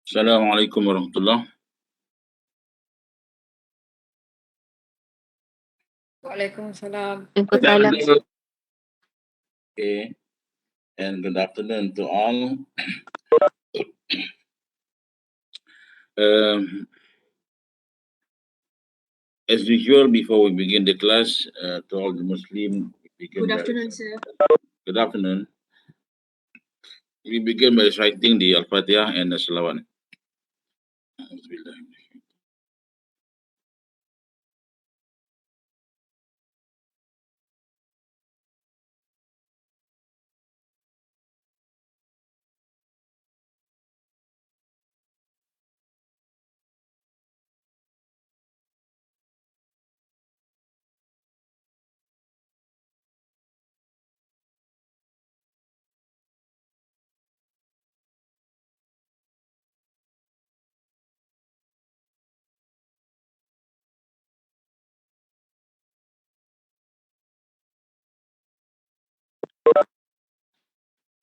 Assalamualaikum warahmatullah. Waalaikumsalam. Waalaikumsalam. Okay, and good afternoon to all. Um, as usual, before we begin the class, to all the Muslim, we begin Good by afternoon, sir. good afternoon. We begin by reciting the Al-Fatiha and the Salawat.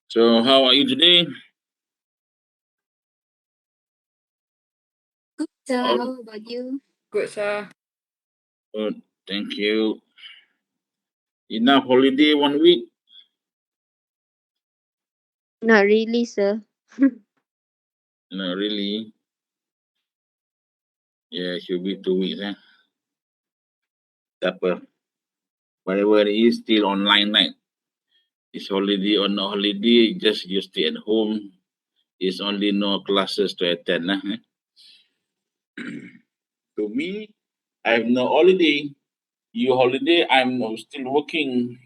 So how are you today? Good, sir. All How about you? Good, sir. good. Thank you. Enough holiday 1 week? Not really, sir. No, really. Yeah, should be 2 weeks. Tak apa. Whatever it is, still online, right? It's holiday or no holiday, just you stay at home. It's only no classes to attend. To me, I have no holiday. You holiday, I'm still working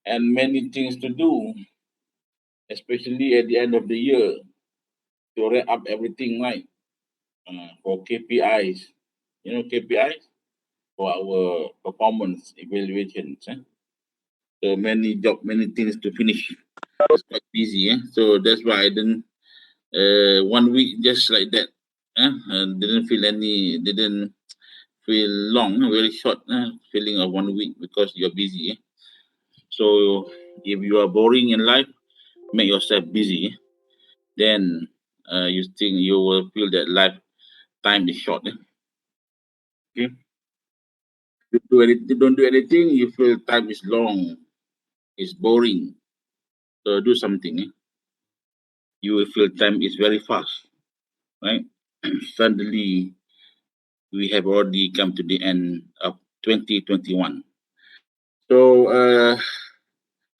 and many things to do, especially at the end of the year to wrap up everything right for KPIs. You know KPIs for our performance evaluations. So many job, many things to finish. It's quite busy. So that's why I didn't 1 week just like that. Didn't feel any, didn't feel long, very short feeling of 1 week because you're busy. So if you are boring in life, make yourself busy. Then you think you will feel that life time is short. Okay, don't do anything, you feel time is long, it's boring. So do something. You will feel time is very fast, right? Suddenly we have already come to the end of 2021. So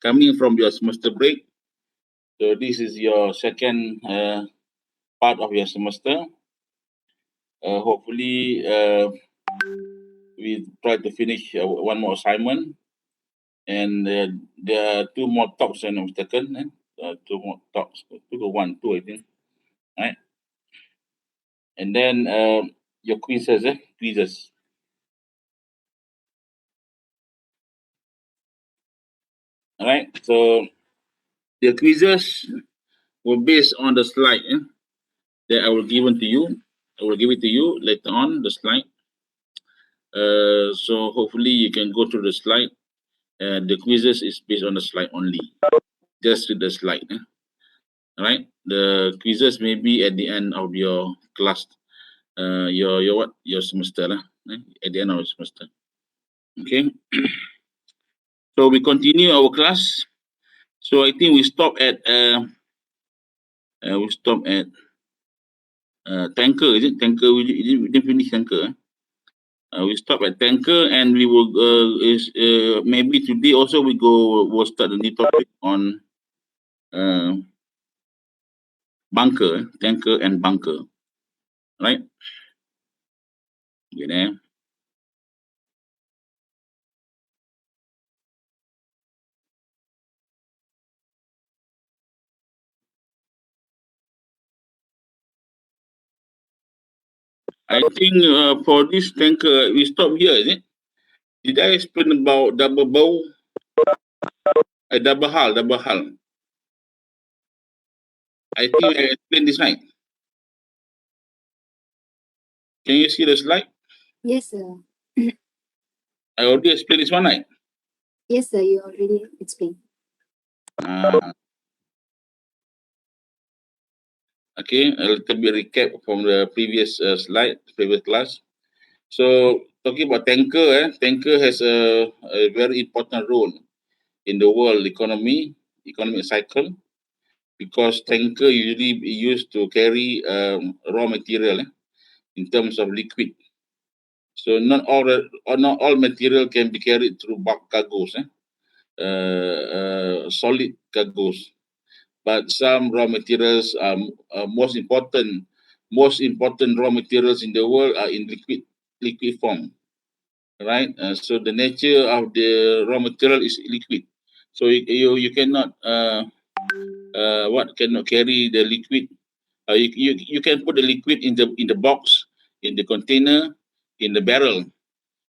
coming from your semester break, so this is your second part of your semester. Hopefully, we try to finish one more assignment, and there are two more talks and I'm mistaken. Two more talks, two I think, right? And then your quizzes, quizzes, all right? So the quizzes were based on the slide that I will give it to you. I will give it to you later on the slide. So hopefully you can go through the slide. The quizzes is based on the slide only. Just read the slide. All right. The quizzes may be at the end of your class. Your what? Your semester lah. At the end of the semester. Okay. So we continue our class. So I think we stop at tanker. Is it tanker? We didn't finish tanker. We stop at tanker, and we will maybe today also we'll start a new topic on uh, bunker, tanker and bunker, right? You know, I think for this tanker we stop here. Is it? Did I explain about double bow? Double hull, double hull. I think I explained this right. Can you see the slide? Yes, sir. I already explained this one, right? Yes, sir. You already explained. Okay, a little bit recap from the previous slide, previous class. So talking about tanker, tanker has a very important role in the world economic cycle, because tanker usually be used to carry raw material in terms of liquid. So not all material can be carried through bulk cargoes, solid cargoes, but some raw materials are most important raw materials in the world are in liquid form, right? So the nature of the raw material is liquid. So you cannot cannot carry the liquid. You can put the liquid in the box, in the container, in the barrel,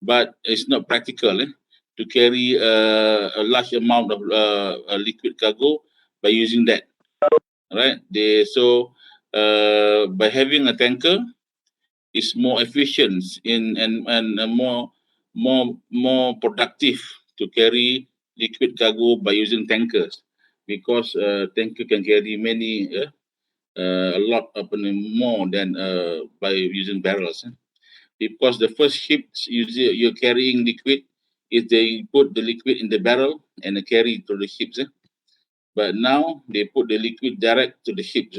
but it's not practical to carry a large amount of liquid cargo by using that, right? By having a tanker is more efficient in and more productive to carry liquid cargo by using tankers, because tanker can carry many a lot of more than by using barrels. Because the first ships you're carrying liquid is they put the liquid in the barrel and they carry it to the ships. But now they put the liquid direct to the ships.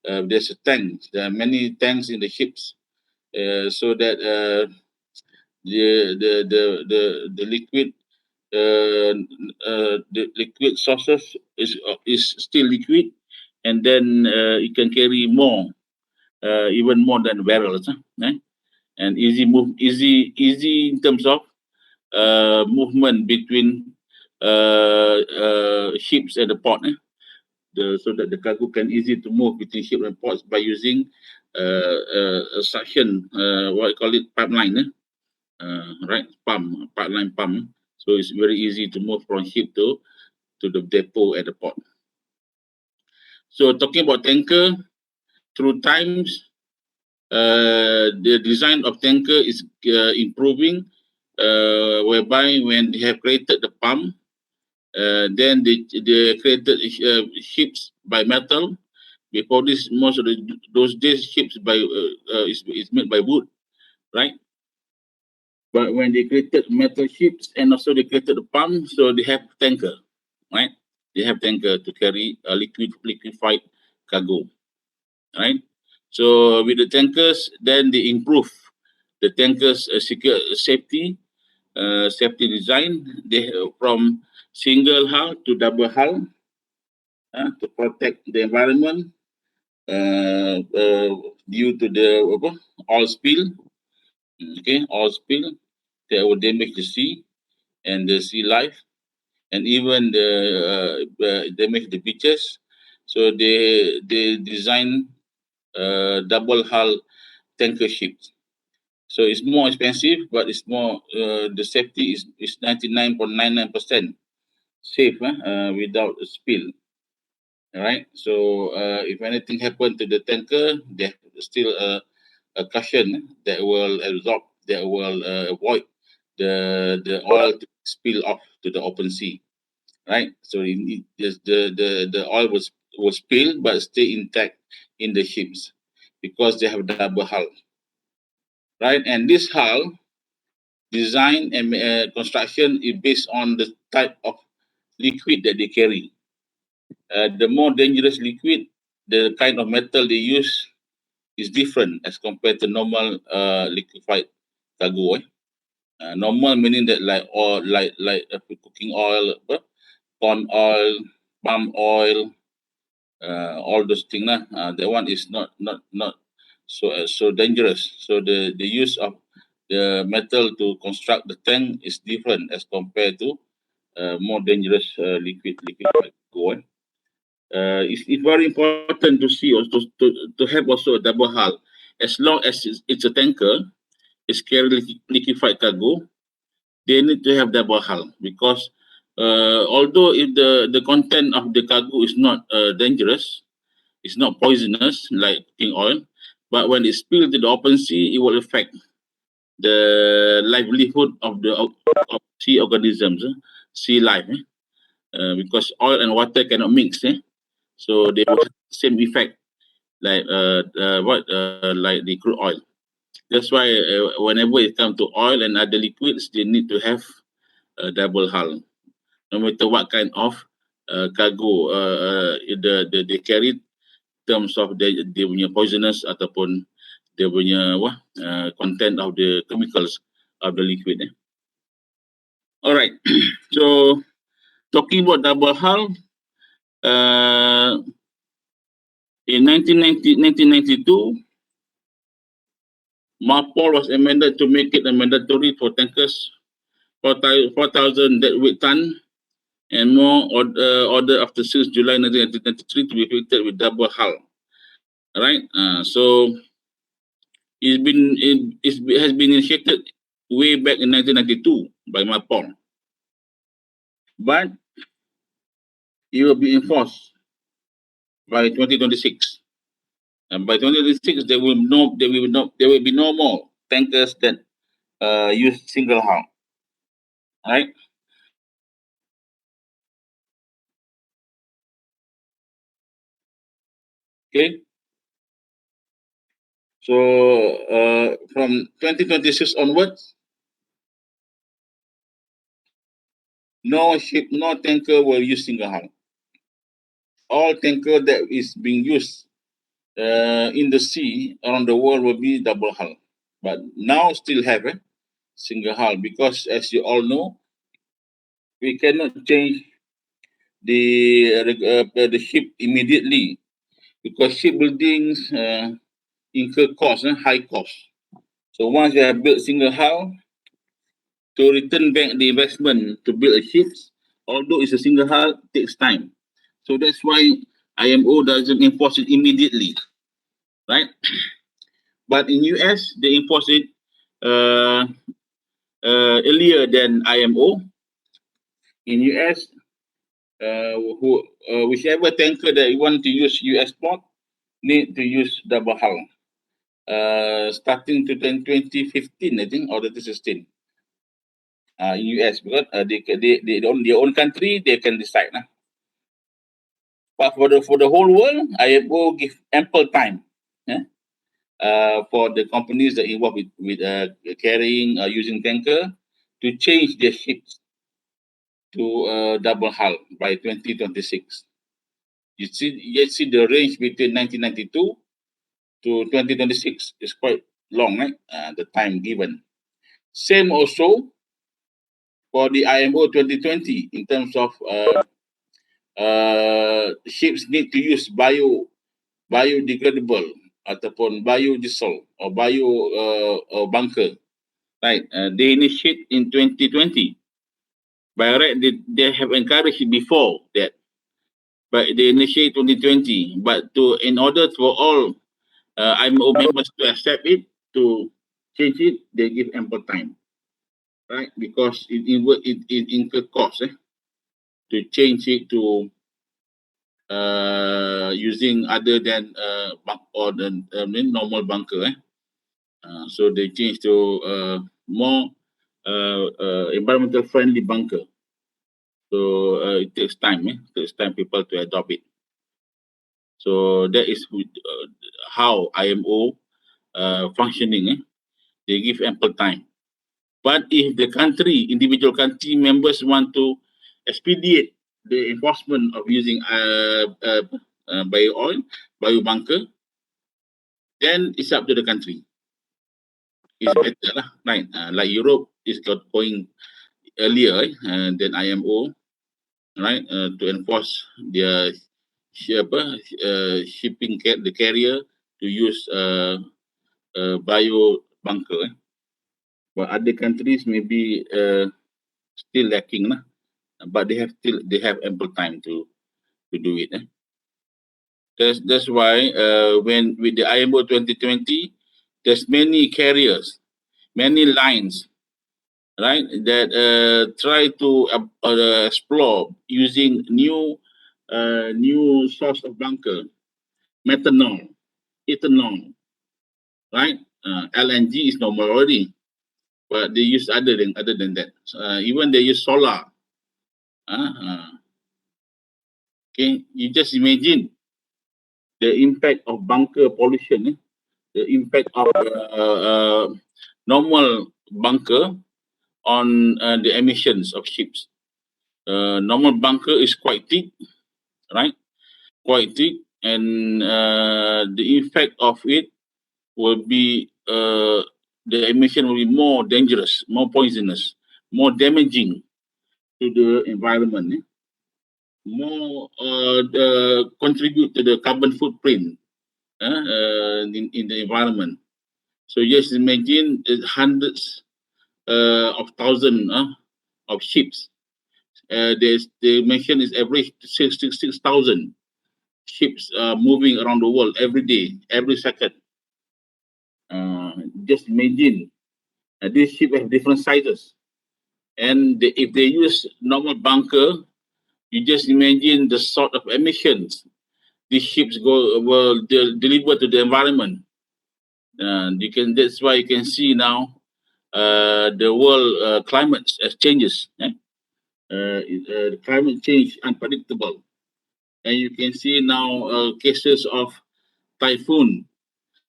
There's a tank. There are many tanks in the ships, so that the liquid the liquid sources is still liquid, and then it can carry more, even more than barrels. And easy in terms of movement between ships and the port. So that the cargo can easy to move between ship and ports by using a suction, what I call it, pipeline, right? Pipeline pump. So it's very easy to move from ship to the depot at the port. So talking about tanker, through times, the design of tanker is improving, whereby when they have created the pump, then they created ships by metal. Before this, most of those days ships is made by wood, right? But when they created metal ships and also they created the pump, so they have tanker, right? They have tanker to carry a liquefied cargo, right? So with the tankers, then they improve the tankers secure safety design. They from single hull to double hull, to protect the environment due to the oil spill. Okay, oil spill that will damage the sea and the sea life, and even damage the beaches. So they design double hull tanker ships. So it's more expensive, but it's more the safety is 99.99% safe, without a spill. All right. So if anything happened to the tanker, there's still a cushion that will absorb, that will avoid the oil to spill off to the open sea. Right. So the oil was spill but stay intact in the ships because they have double hull. Right. And this hull design and construction is based on the type of liquid that they carry. The more dangerous liquid, the kind of metal they use is different as compared to normal liquefied cargo. Normal meaning that like oil, like cooking oil, corn oil, palm oil, all those things. That one is not so dangerous. So the use of the metal to construct the tank is different as compared to more dangerous liquefied cargo. It's very important to see also to have also a double hull. As long as it's a tanker, it's carrying liquefied cargo, they need to have double hull because although if the content of the cargo is not dangerous, it's not poisonous like cooking oil, but when it spills to the open sea, it will affect the livelihood of the sea organisms, sea life, because oil and water cannot mix. So they will have the same effect like the crude oil. That's why whenever it comes to oil and other liquids, they need to have a double hull, no matter what kind of cargo they carry in terms of dia punya poisonous ataupun dia punya content of the chemicals of the liquid. Alright, so talking about double hull, in 1992, MAPOL was amended to make it a mandatory for tankers 4,000 deadweight ton and more order after 6 July 1993 to be fitted with double hull. Right? So it has been initiated way back in 1992 by MAPOL, but it will be enforced by 2026. And by 2026, there will be no more tankers that use single hull. Right? Okay. So from 2026 onwards, no ship, no tanker will use single hull. All tanker that is being used in the sea around the world will be double hull. But now still have a single hull because, as you all know, we cannot change the ship immediately because shipbuildings incur cost, high cost. So once you have built single hull, to return back the investment to build a ship, although it's a single hull, takes time. So that's why IMO doesn't enforce it immediately, right? But in US, they enforce it uh, earlier than IMO. In US, whichever tanker that you want to use US port need to use double hull. Starting to 2015, I think, or 2016, in US, because they own their own country, they can decide. Nah. But for the whole world, IMO give ample time. eh, for the companies that involved with carrying using tanker to change their ships to double hull by 2026. You see the range between 1992 to 2026 is quite long, right? The time given. Same also for the IMO 2020 in terms of ships need to use biodegradable ataupun biodiesel or bunker, right? They initiate in 2020. By right, they have encouraged it before that, but they initiate 2020. But in order for all IMO members to accept it, to change it, they give ample time, right? Because it incur cost to change it to using other than or the normal bunker. So they change to more environmental friendly bunker. So it takes time. It takes time people to adopt it. So that is how IMO functioning. They give ample time. But if the individual country members want to expedite the enforcement of using bio oil, bio bunker, then it's up to the country. It's better lah, right? Like Europe is going earlier than IMO, right? To enforce their the carrier to use bio bunker. But other countries maybe still lacking lah. But they have ample time to do it. That's why when with the IMO 2020, there's many carriers, many lines, right, that try to explore using new source of bunker, methanol, ethanol, right? LNG is normal already, but they use other than that. Even they use solar. Okay, you just imagine the impact of bunker pollution, the impact of normal bunker on the emissions of ships. Normal bunker is quite thick, right? Quite thick, and the effect of it will be the emission will be more dangerous, more poisonous, more damaging to the environment. More contribute to the carbon footprint in the environment. So just imagine hundreds of thousands of ships. They mention is average 6,000 ships moving around the world every day, every second. Just imagine these ships have different sizes, and if they use normal bunker, you just imagine the sort of emissions these ships will deliver to the environment. That's why you can see now the world climate changes. The climate change unpredictable, and you can see now cases of typhoon,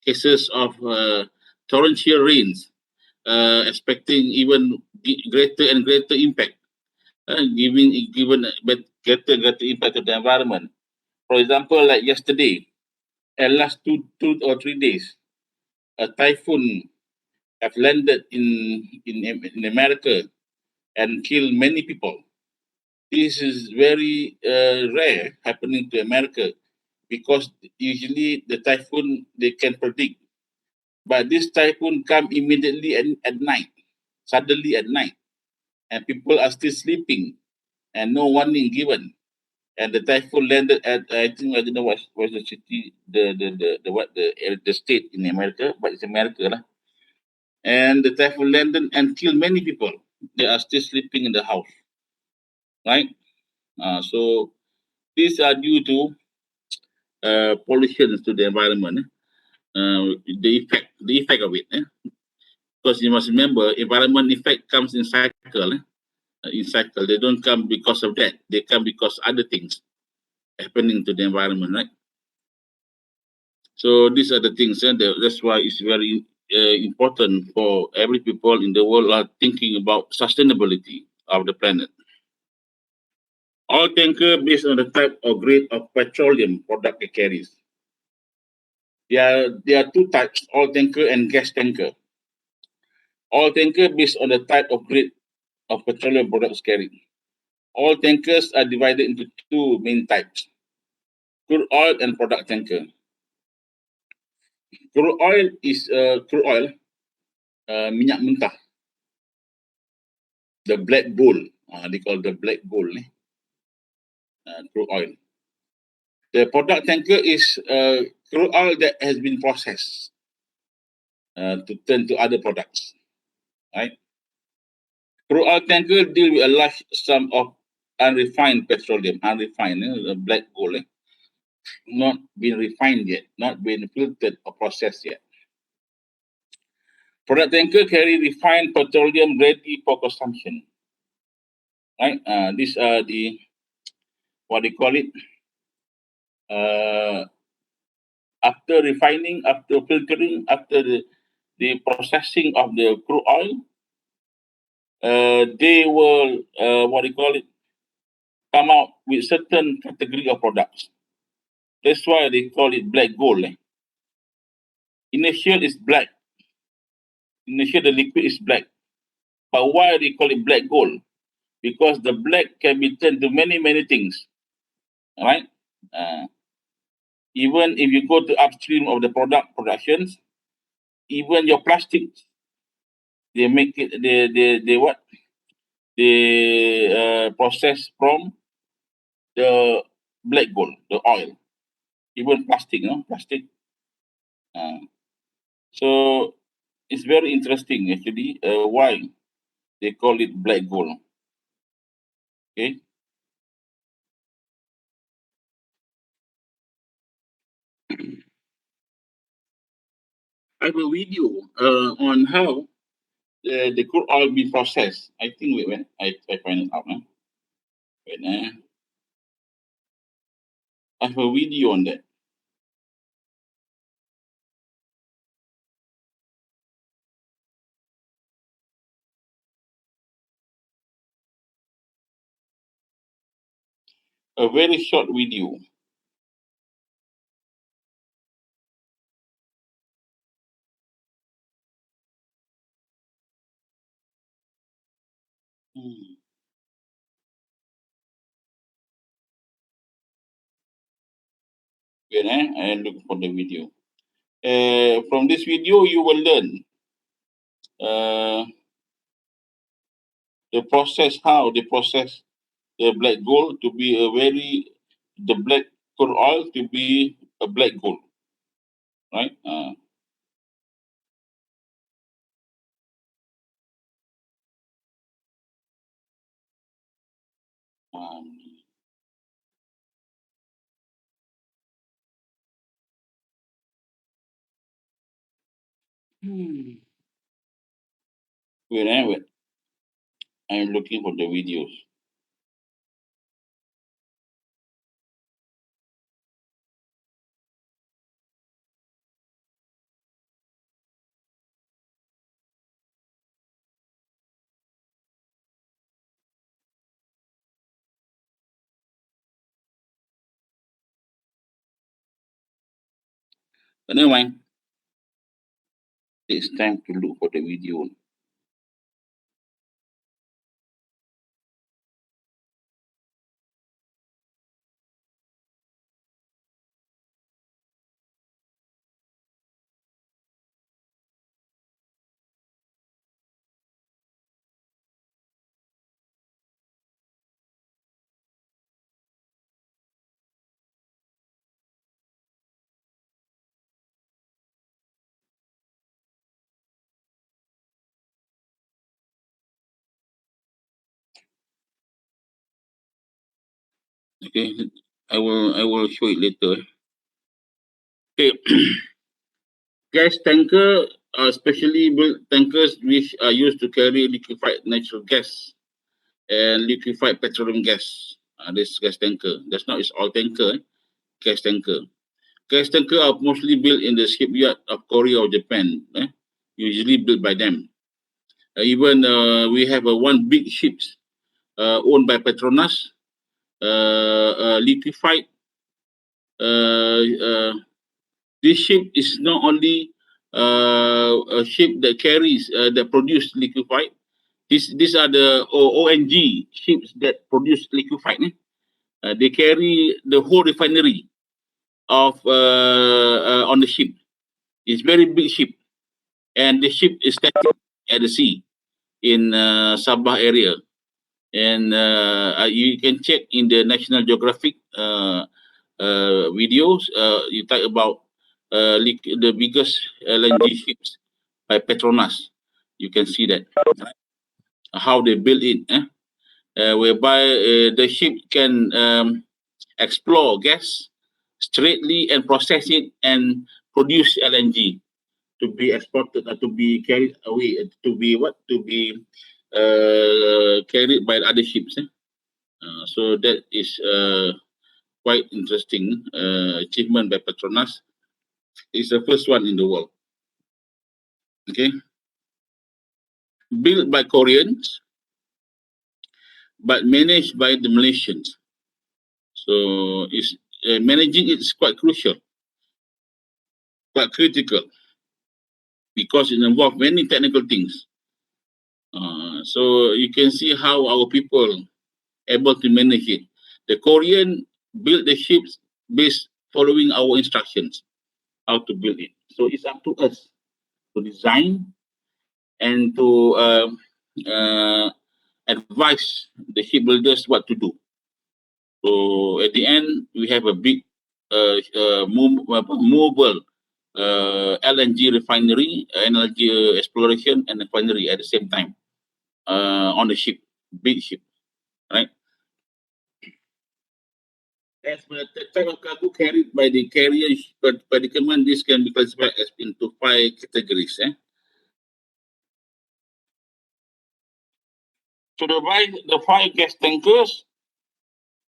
cases of torrential rains, expecting even greater and greater impact, given greater impact to the environment. For example, like yesterday, and last two or 3 days, a typhoon have landed in America and killed many people. This is very rare happening to America because usually the typhoon they can predict, but this typhoon come immediately at night, suddenly at night, and people are still sleeping and no warning given. And the typhoon landed at, I think, I don't know what's the city, the state in America, but it's America lah. And the typhoon landed and killed many people. They are still sleeping in the house, right? So these are due to pollution to the environment. The effect of it. Because you must remember, environment effect comes in cycle. In cycle, they don't come because of that. They come because other things happening to the environment, right? So these are the things, and that's why it's very important for every people in the world are thinking about sustainability of the planet. All tanker based on the type or grade of petroleum product it carries. There are two types: oil tanker and gas tanker. Oil tanker based on the type of grade of petroleum products carried. All tankers are divided into two main types: crude oil and product tanker. Crude oil, minyak mentah, the black gold. They call the black gold, crude oil. The product tanker is crude oil that has been processed to turn to other products. Right? Crude oil tanker deal with a large sum of unrefined petroleum, unrefined, the black gold, not been refined yet, not been filtered or processed yet. Product tanker carry refined petroleum ready for consumption. Right? These are the, what they call it, uh, after refining, after filtering, after the processing of the crude oil, they will, what they call it, come out with certain category of products. That's why they call it black gold. Initial is black. Initial, the liquid is black. But why they call it black gold? Because the black can be turned to many, many things. All right? Uh, Even if you go to upstream of the product productions, even your plastics, they make it, they what? They process from the black gold, the oil, even plastic, plastic. Uh, so it's very interesting actually why they call it black gold. Okay. I have a video on how the crude oil be processed. I think when I find it out. When, I have a video on that. A very short video. Hmm. Wait, I look for the video. From this video, you will learn uh, the process, how they process the black gold to be the black crude oil to be a black gold, right? Um, hmm. Wait. I'm looking for the videos. But never mind. It's time to look for the video. Okay, I will show it later. Okay, gas tanker are specially built tankers which are used to carry liquefied natural gas and liquefied petroleum gas. This gas tanker. That's not its oil tanker. Gas tanker. Gas tanker are mostly built in the shipyard of Korea or Japan. Usually built by them. Even we have one big ship owned by Petronas, liquefied. Uh, uh, this ship is not only a ship that carries that produce liquefied. These are the ONG ships that produce liquefied. They carry the whole refinery of on the ship. It's very big ship, and the ship is static at the sea in Sabah area. And you can check in the National Geographic videos. You talk about the biggest LNG ships by Petronas. You can see that how they build it, whereby the ship can explore gas straightly and process it and produce LNG to be exported or to be carried away, to be what? To be carried by other ships. So that is quite interesting achievement by Petronas. It's the first one in the world. Okay, built by Koreans but managed by the Malaysians. So it's managing it is quite crucial, quite critical because it involves many technical things. So you can see how our people able to manage it. The Korean build the ships based following our instructions how to build it. So it's up to us to design and to advise the shipbuilders what to do. So at the end, we have a big movable LNG refinery, energy exploration and refinery at the same time on the ship, big ship, right? As per the type of cargo carried by the carrier predicament, this can be classified as into 5 categories. So the five gas tankers,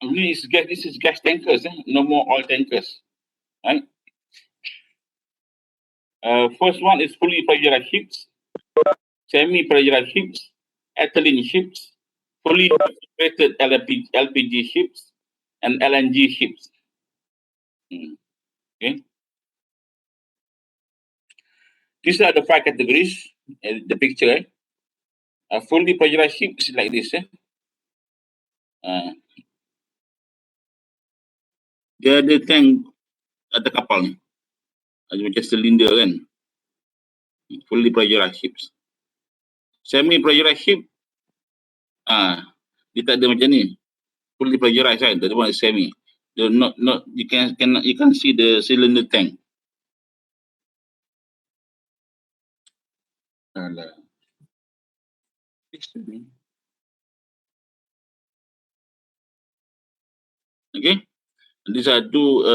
this is gas tankers, no more oil tankers, right? First one is fully pressurized ships, semi-pressurized ships, ethylene ships, fully integrated LPG ships, and LNG ships. Okay, these are the 5 categories. The picture, a fully pressurized ship is like this. Uh, dia ada tank atas kapal ni. Macam cylinder kan. Fully pressurized ships. Semi-pressurized ship, dia tak ada macam ni. Fully pressurized kan. The one is semi. Not you can see the cylinder tank. Alah. Okay, these are two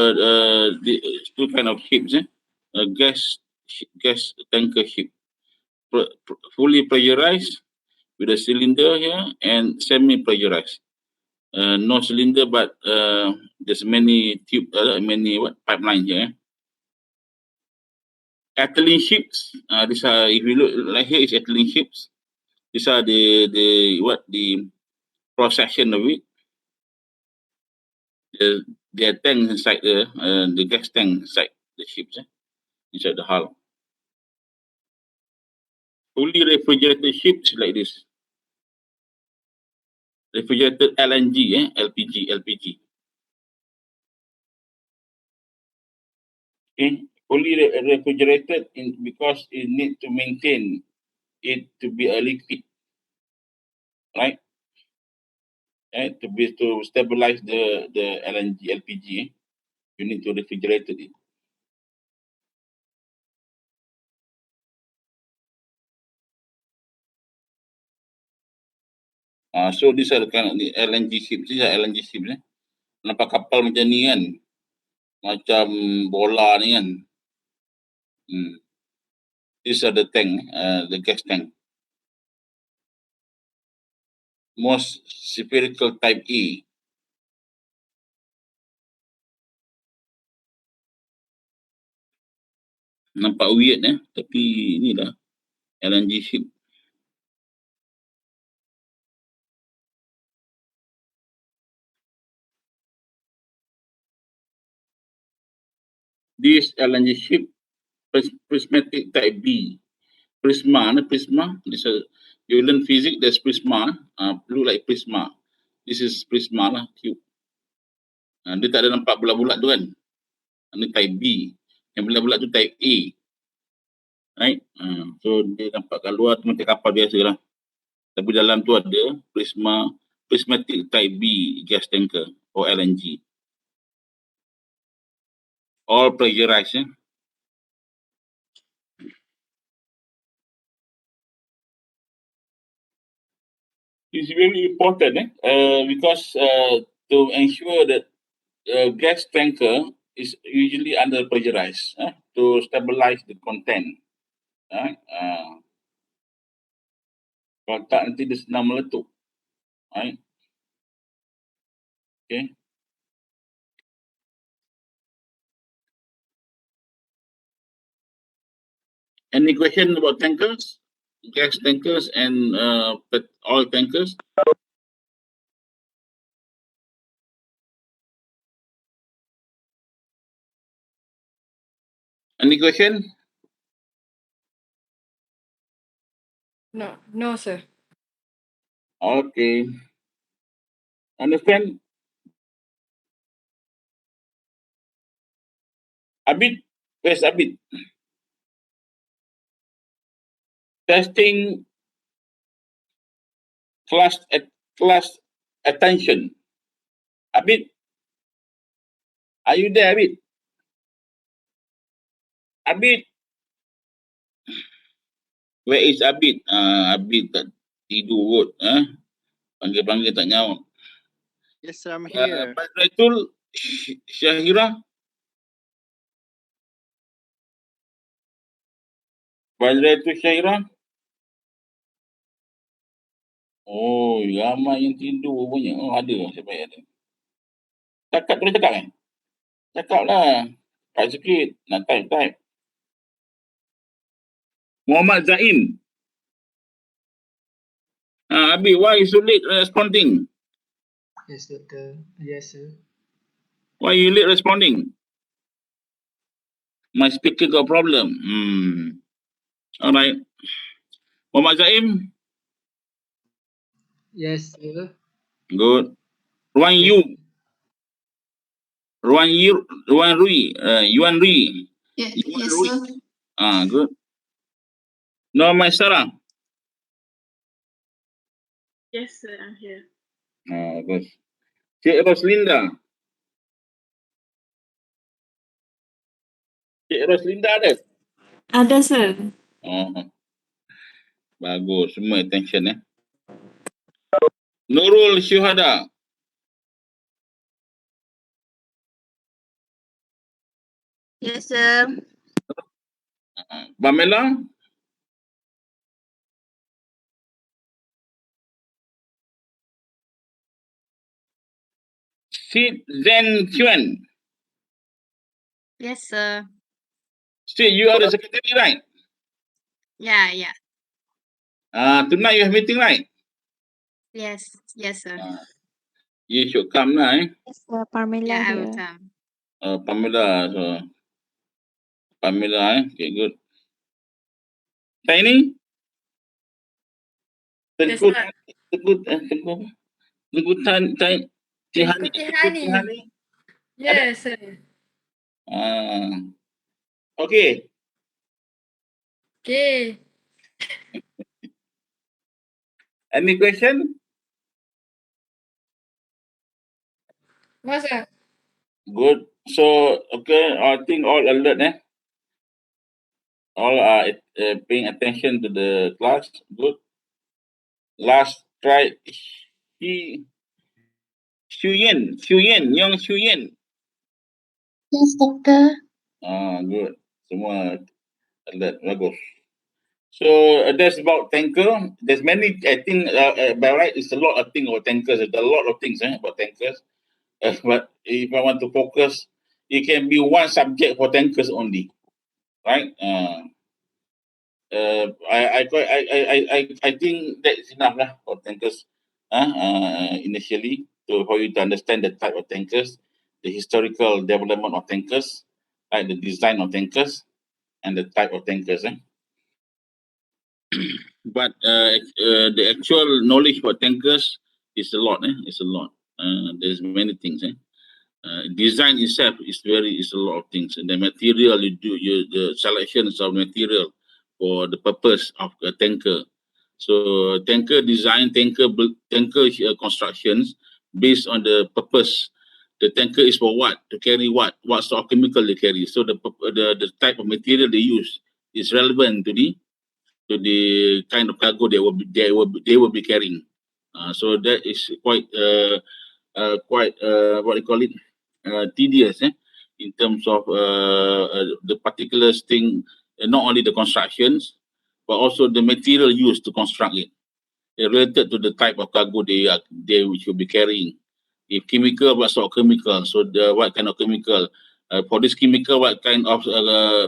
kind of ships. A gas tanker ship, fully pressurized with a cylinder here and semi-pressurized. No cylinder, but there's many many pipeline here. Ethylene ships. These are, if you look like here, is ethylene ships. These are the cross section of it. There are tanks inside the gas tank inside the ships. inside the hull. Fully refrigerated ships like this. Refrigerated LNG, LPG. Fully refrigerated because it need to maintain it to be a liquid, right? To stabilize the LNG, LPG, you need to refrigerate it. So these are the kind of the LNG ships. These are LNG ships. Nampak kapal macam ni kan, macam bola ni kan. These are the tank, the gas tank. Most spherical type A. Nampak weird tapi ni lah LNG ship. This LNG ship prismatic type B. Prisma. This is, you learn physics, there's prisma. Look like prisma. This is prisma lah, cube. Dia tak ada nampak bulat-bulat tu kan. Ini type B. Yang bulat-bulat tu type A. Right? So dia nampak kat luar tu macam kapal biasa lah. Tapi dalam tu ada prismatic type B gas tanker or LNG. All pressurized. It's very important because to ensure that gas tanker is usually under pressurized to stabilize the content. Kalau tak nanti dia senang meletup. Right? Okay. Any question about tankers, gas tankers and oil tankers? Any question? No, sir. Okay. Understand? Abid, where's Abid? Testing class attention. Abid, are you there, Abid? Abid, where is Abid? Abid tak tidur kot. Panggil-panggil tak nyawa. Yes, sir, I'm here. Badratul Syahira. Badratul Syahira. Oh, ramai yang tidur punya. Oh, ada. Siapa yang ada? Cakap, boleh cakap kan? Cakap lah. Type sikit. Nak type. Muhammad Zaim. Abi, why you so late responding? Yes, doctor. Yes, sir. Why you late responding? My speaker got problem. Alright. Muhammad Zaim. Yes, sir. Good. Ruan Yu. Ruan Rui. Yuan Rui. Yes, Rui. sir. Good. No, my Sarah. Yes, sir. I'm here. Good. Cik Roslinda. Cik Roslinda ada? Ada, sir. Bagus. Semua attention Nurul Syuhada. Yes, sir. Pamela. Sid Zen Chuan. Yes, sir. Sid, you are the secretary, right? Yeah. Tonight you have meeting, right? Yes, sir. You should come now, Yes, Parmela Yeah, I will here. come. Pamela. So. Pamela, okay, good. Tiny? Yes, Tengku, sir. tengku, tengku apa? Tengku Tihani. Tengku Tengku Tihani. Tihani. Ada? Yes, sir. Okay. Okay. Any question? Masa? Good. So, okay, I think all alert, all are paying attention to the class. Good. Last try. He, Young Xu Yin. Yes, doctor. Good. Semua alert, bagus. So that's about tanker. There's many. I think by right, it's a lot of things about tankers. There's a lot of things about tankers. But if I want to focus, it can be one subject for tankers only, right? I think that's enough lah for tankers. Initially, for you to understand the type of tankers, the historical development of tankers, right? The design of tankers, and the type of tankers. But the actual knowledge for tankers is a lot. It's a lot. There's many things. Design itself is a lot of things. And the material you do, the selections of material for the purpose of a tanker. So tanker design, tanker constructions based on the purpose. The tanker is for what? To carry what sort of chemical they carry. So the type of material they use is relevant to the kind of cargo they will be carrying. So that is quite what do you call it, tedious, in terms of the particulars thing, not only the constructions, but also the material used to construct it, related to the type of cargo they should be carrying. If chemical, what sort of chemical? So what kind of chemical? For this chemical, what kind of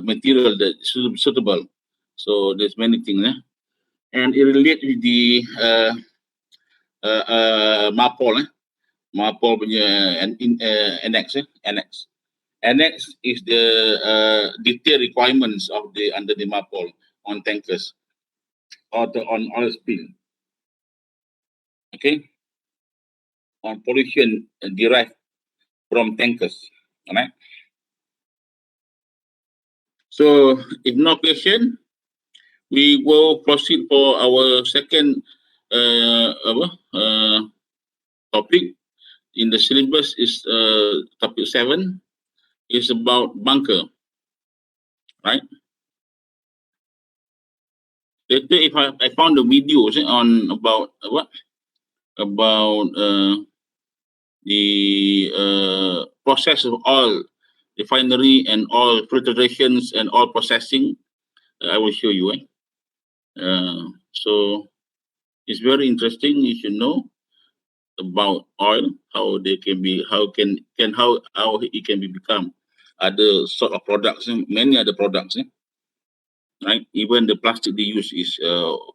material that is suitable? So there's many things, and it relates with the MAPOL, MAPOL punya annex, annex. Annex is the detailed requirements of the under the MAPOL on tankers or on oil spill. Okay, on pollution derived from tankers. All right. So, if no question, we will proceed for our second topic in the syllabus is topic 7 is about bunker, right? Later, if I found the videos on about what about the process of oil refinery and oil filtrations and oil processing, I will show you. So it's very interesting. You should know about oil, how they can be, how it can be become other sort of products, many other products, right? Even the plastic they use is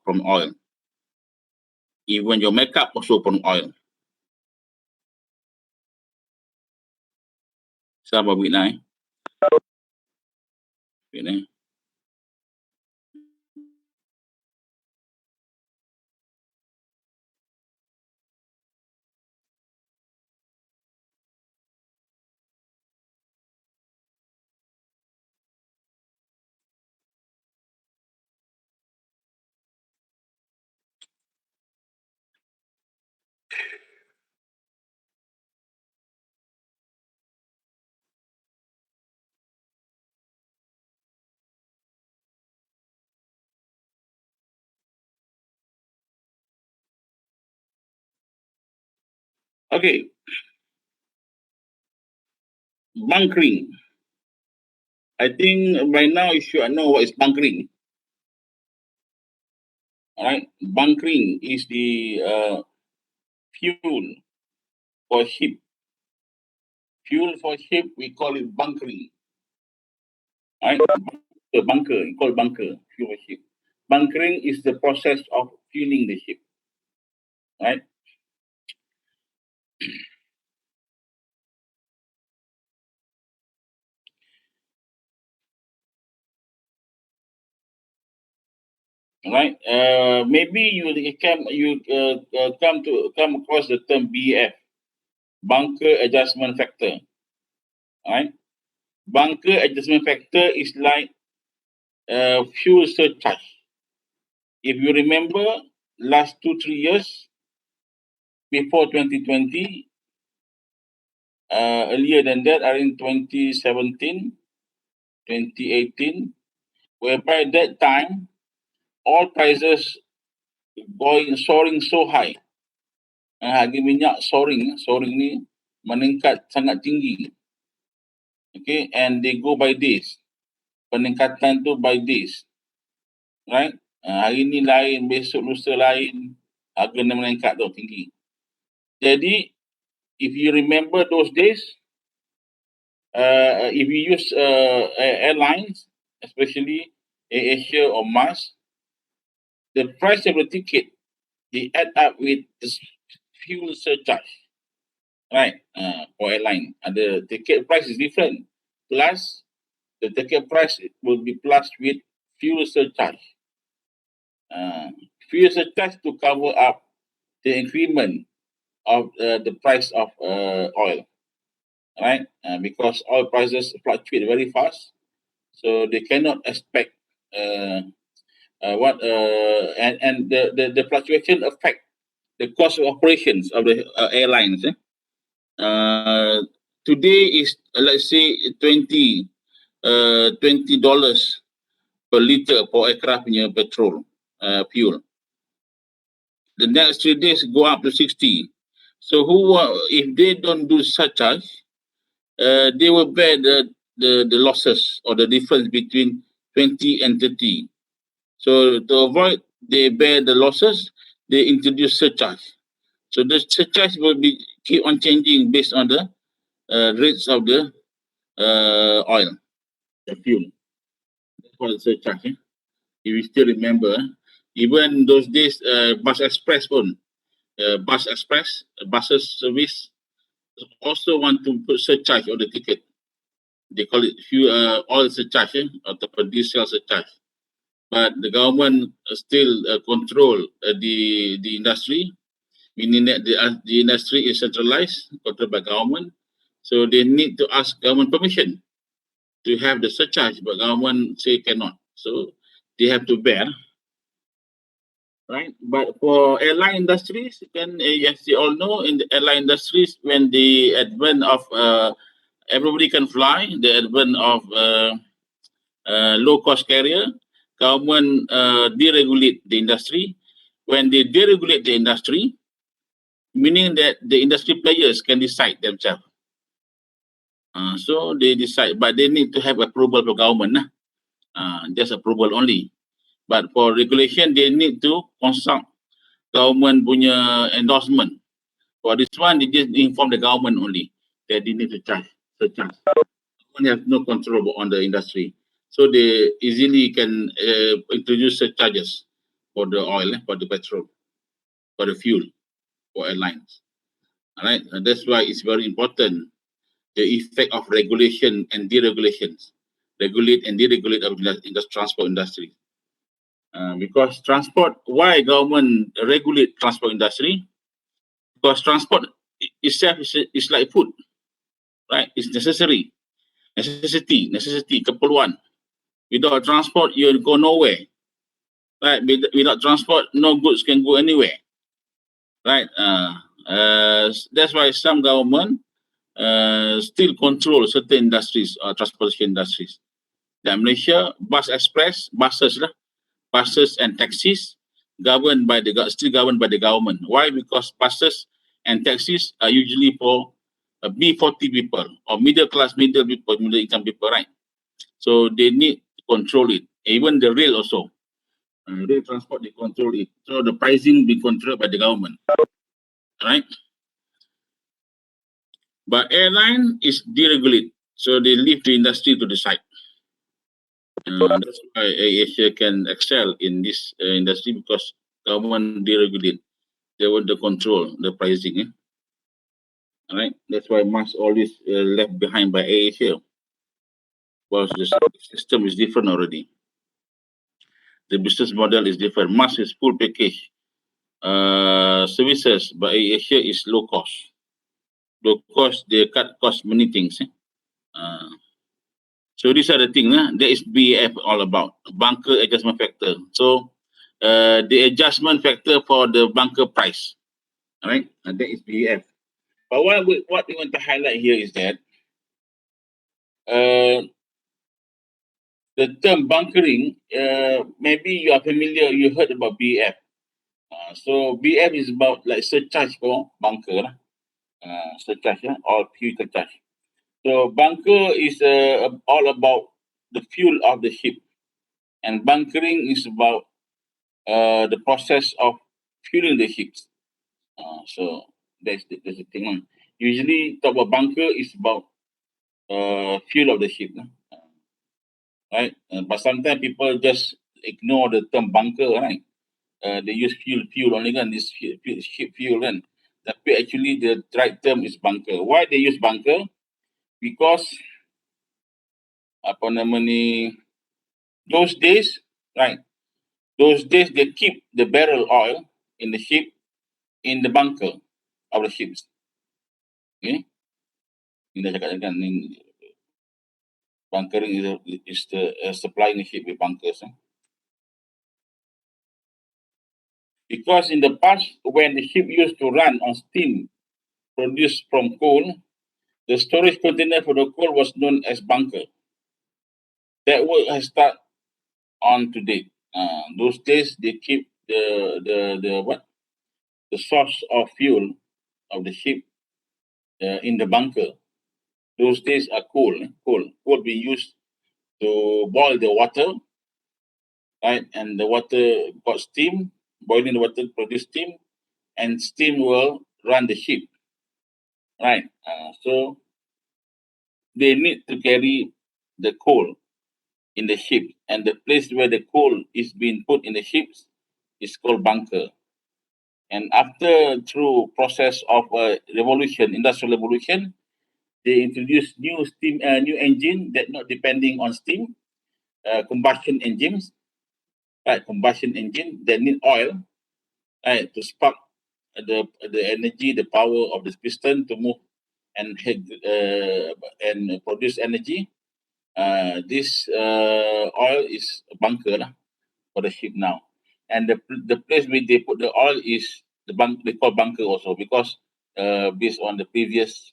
from oil. Even your makeup also from oil. Sabar wait now. Wait, Okay, bunkering. I think by now you should know what is bunkering. All right, bunkering is the fuel for ship. Fuel for ship, we call it bunkering. All right, bunker, you call bunker, fuel for ship. Bunkering is the process of fueling the ship. Right. right? Maybe come across the term BF, bunker adjustment factor, right? Bunker adjustment factor is like fuel surcharge. If you remember, last 2-3 years before 2020, earlier than that, are in 2017, 2018, whereby that time all prices going soaring so high. Harga minyak soaring ni meningkat sangat tinggi. Okay, and they go by days. Peningkatan tu by days, right? Hari ni lain, besok lusa lain, harga ni meningkat tu tinggi. Jadi, if you remember those days, if you use airlines, especially AirAsia or MAS, the price of the ticket, they add up with the fuel surcharge, right? For airline, the ticket price is different. Plus, the ticket price will be plus with fuel surcharge. Fuel surcharge to cover up the increment of the price of oil, right? Because oil prices fluctuate very fast, so they cannot expect and the fluctuation affect the cost of operations of the airlines. Today is let's say $20 per liter for aircraft punya petrol fuel. The next 3 days go up to 60. So if they don't do surcharge, they will bear the losses or the difference between 20 and 30. So to avoid they bear the losses, they introduce surcharge. So the surcharge will be keep on changing based on the rates of the oil, the fuel. That's what the surcharge. If you still remember, even those days, bus express pun, buses service also want to put surcharge on the ticket. They call it fuel oil surcharge or diesel surcharge. But the government still control the industry, meaning that the industry is centralized, controlled by government. So they need to ask government permission to have the surcharge, but government say cannot. So they have to bear, right? But for airline industries, yes, you all know in the airline industries, when the advent of everybody can fly, the advent of low cost carrier, government deregulate the industry. When they deregulate the industry, meaning that the industry players can decide themselves. So they decide, but they need to have approval for government. Just approval only. But for regulation, they need to consult government punya endorsement. For this one, they just inform the government only that they need to surcharge. Government have no control on the industry. So they easily can introduce surcharges for the oil, for the petrol, for the fuel, for airlines. All right, and that's why it's very important the effect of regulation and deregulations, regulate and deregulate of the transport industry. Because transport, why government regulate transport industry? Because transport itself is like food, right? It's necessity, keperluan. Without transport, you go nowhere, right? Without transport, no goods can go anywhere, right? That's why some government still control certain industries, transportation industries. Like Malaysia, buses and taxis still governed by the government. Why? Because buses and taxis are usually for B40 people or middle class, middle income people, right? So they need to control it. Even the rail also, rail transport, they control it. So the pricing be controlled by the government, right? But airline is deregulated, so they leave the industry to decide. That's why Asia can excel in this industry because government deregulate. They want to control the pricing. All right, that's why MAS always left behind by Asia because the system is different already. The business model is different. Mars is full package services, but Asia is low cost. Low cost, they cut cost many things. Uh, so these are the things that is BAF all about, bunker adjustment factor. So the adjustment factor for the bunker price, all right, and that is BAF. But what we want to highlight here is that the term bunkering, maybe you are familiar, you heard about BF. So BF is about like surcharge for bunker, surcharge, or fuel surcharge. So bunker is all about the fuel of the ship, and bunkering is about the process of fueling the ships. So that's the thing. Usually, talk about bunker is about fuel of the ship, right? But sometimes people just ignore the term bunker, right? They use fuel only kan, this ship fuel kan. Tapi actually the right term is bunker. Why they use bunker? Because apa nama ni, those days, right? Those days they keep the barrel oil in the ship in the bunker of the ships. Okay? Ini dah cakap kan, bunkering is the supplying the ship with bunkers. Because in the past, when the ship used to run on steam produced from coal, the storage container for the coal was known as bunker. That work has started on today. Those days they keep the source of fuel of the ship in the bunker. Those days are coal. Coal be used to boil the water, right? And the water got steam. Boiling the water produce steam, and steam will run the ship, right? So they need to carry the coal in the ship, and the place where the coal is being put in the ships is called bunker. And after through process of revolution, industrial revolution, they introduced new engine that not depending on steam, combustion engines, right? Combustion engine that need oil, right, to spark the energy, the power of the piston to move and produce energy. This oil is a bunker lah, for the ship now. And the place where they put the oil is they call bunker also, because based on the previous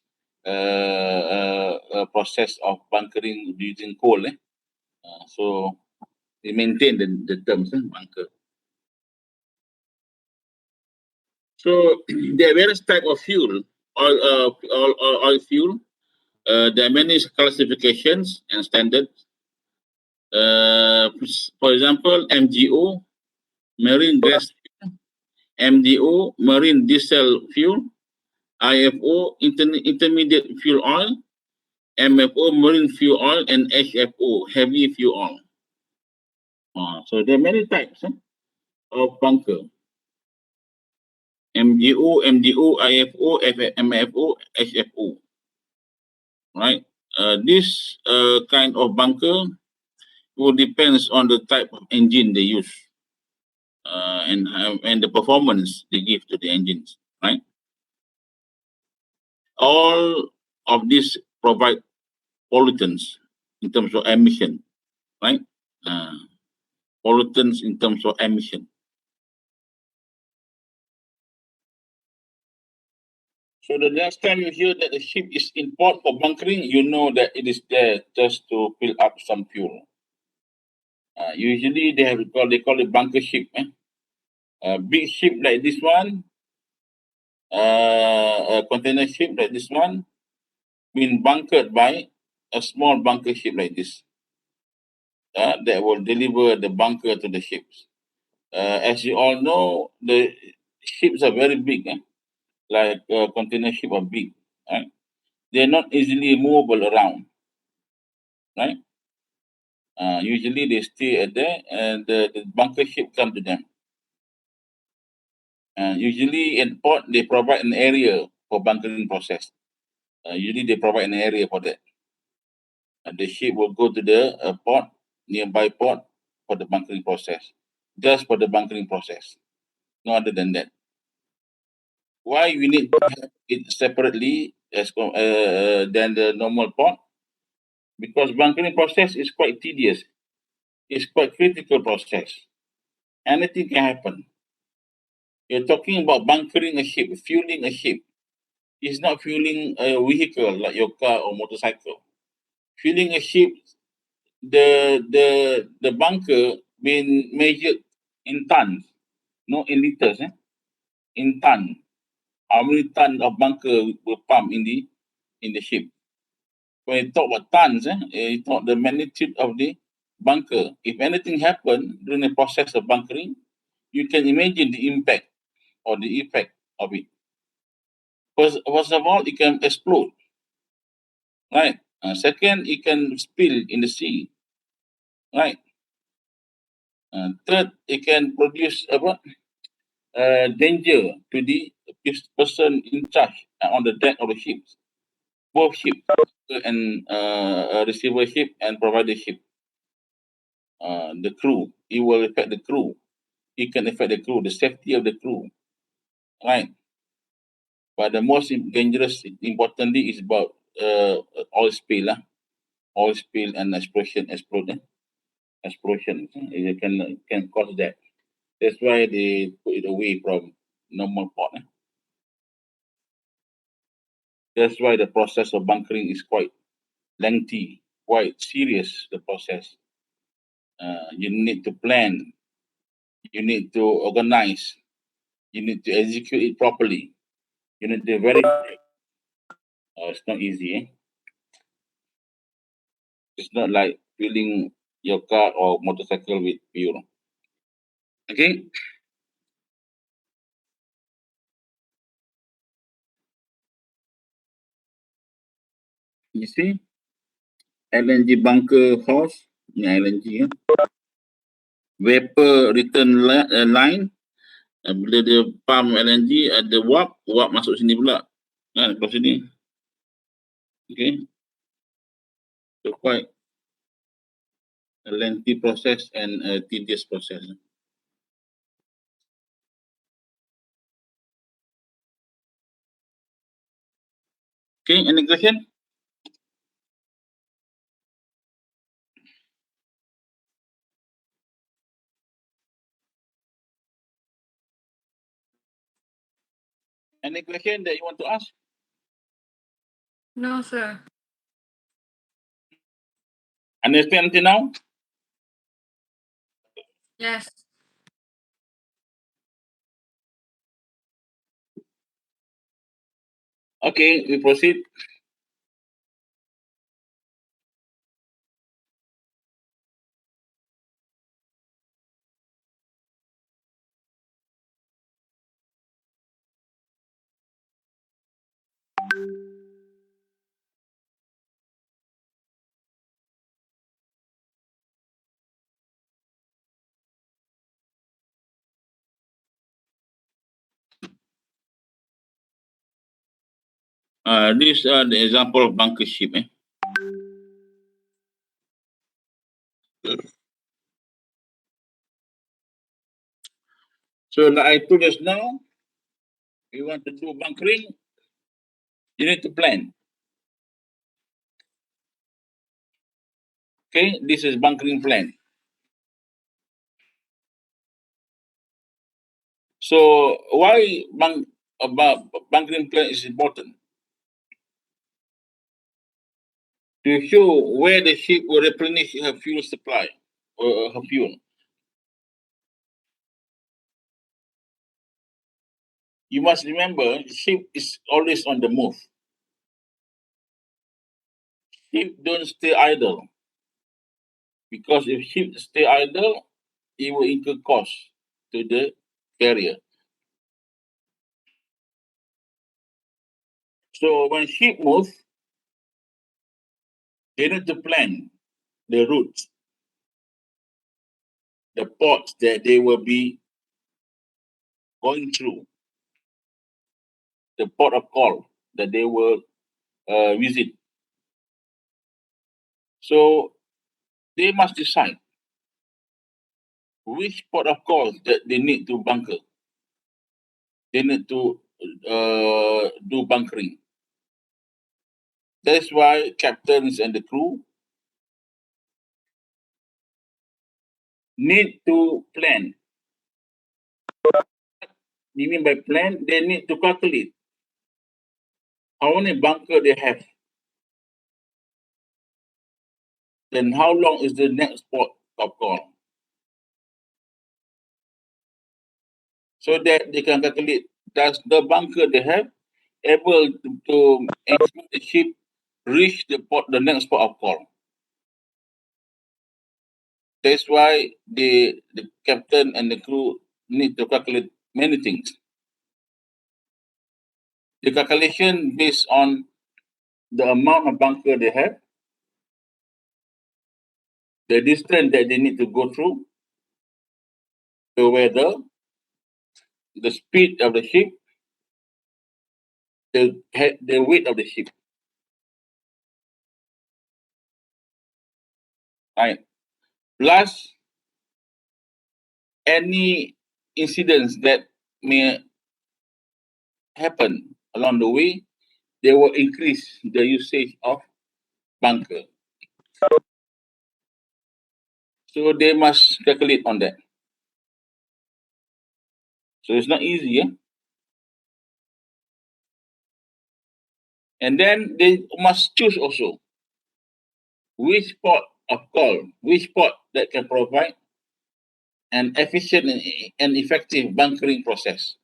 process of bunkering using coal. So they maintain the terms bunker. So there are various type of fuel, oil fuel. There are many classifications and standards. For example, MGO, marine gas fuel, MDO, marine diesel fuel, IFO, intermediate fuel oil, MFO, marine fuel oil, and HFO, heavy fuel oil. So there are many types of bunker. MGO, MDO, IFO, MFO, HFO. Right? This kind of bunker will depends on the type of engine they use, and the performance they give to the engines. Right? All of these provide pollutants in terms of emission. Right? Pollutants in terms of emission. So the next time you hear that the ship is in port for bunkering, you know that it is there just to fill up some fuel. Usually they call it bunker ship. A big ship like this one, a container ship like this one, been bunkered by a small bunker ship like this, that will deliver the bunker to the ships. As you all know, the ships are very big, like container ship are big. Right? They're not easily movable around. Right? Usually they stay at there, and the bunker ship come to them. Usually at port, they provide an area for bunkering process. Usually they provide an area for that. The ship will go to the port, nearby port, for the bunkering process. just for the bunkering process. No other than that. Why we need to have it separately than the normal pot? Because bunkering process is quite tedious. It's quite critical process. Anything can happen. You're talking about bunkering a ship, fueling a ship. It's not fueling a vehicle like your car or motorcycle. Fueling a ship, the bunker been measured in tons, not in liters, in ton. How many ton of bunker will pump in the ship? When you talk about tons, you talk the magnitude of the bunker. If anything happen during the process of bunkering, you can imagine the impact or the effect of it. First of all, it can explode, right? Second, it can spill in the sea, right? Third, it can produce danger to the person in charge on the deck of the ship, both ship and receiver ship and provider ship. The crew, it will affect the crew. It can affect the crew, the safety of the crew, right? But the most dangerous, importantly, is about oil spill, oil spill and explosion. It can cause that. That's why they put it away from normal pot. That's why the process of bunkering is quite lengthy, quite serious. The process. You need to plan. You need to organize. You need to execute it properly. You need to verify. It's not easy. It's not like filling your car or motorcycle with fuel. Okay. You see, LNG bunker hose, ni LNG, vapor return line. Bila dia pump LNG, ada warp masuk sini pula. Kan, ke sini. Okay. So quite a lengthy process and a tedious process. Okay, any question? Any question that you want to ask? No, sir. Understand until now? Yes. Okay, we proceed. These are the example of bunker ship. So like I told just now, you want to do bunkering, you need to plan. Okay, this is bunkering plan. So why bunkering plan is important? To show where the ship will replenish her fuel supply or her fuel. You must remember, ship is always on the move. Ship don't stay idle. Because if ship stay idle, it will incur cost to the carrier. So when ship move, they need to plan the routes, the ports that they will be going through, the port of call that they will visit. So they must decide which port of call that they need to bunker. They need to do bunkering. That's why captains and the crew need to plan. You mean by plan? They need to calculate how many bunker they have. Then how long is the next port of call? So that they can calculate, does the bunker they have able to ensure the ship reach the next port of call? That's why the captain and the crew need to calculate many things. The calculation based on the amount of bunker they have, the distance that they need to go through, the weather, the speed of the ship, the weight of the ship. Right. Plus any incidents that may happen along the way, they will increase the usage of bunker. So they must calculate on that. So it's not easy, eh? And then they must choose also which port of call, which port that can provide an efficient and effective bunkering process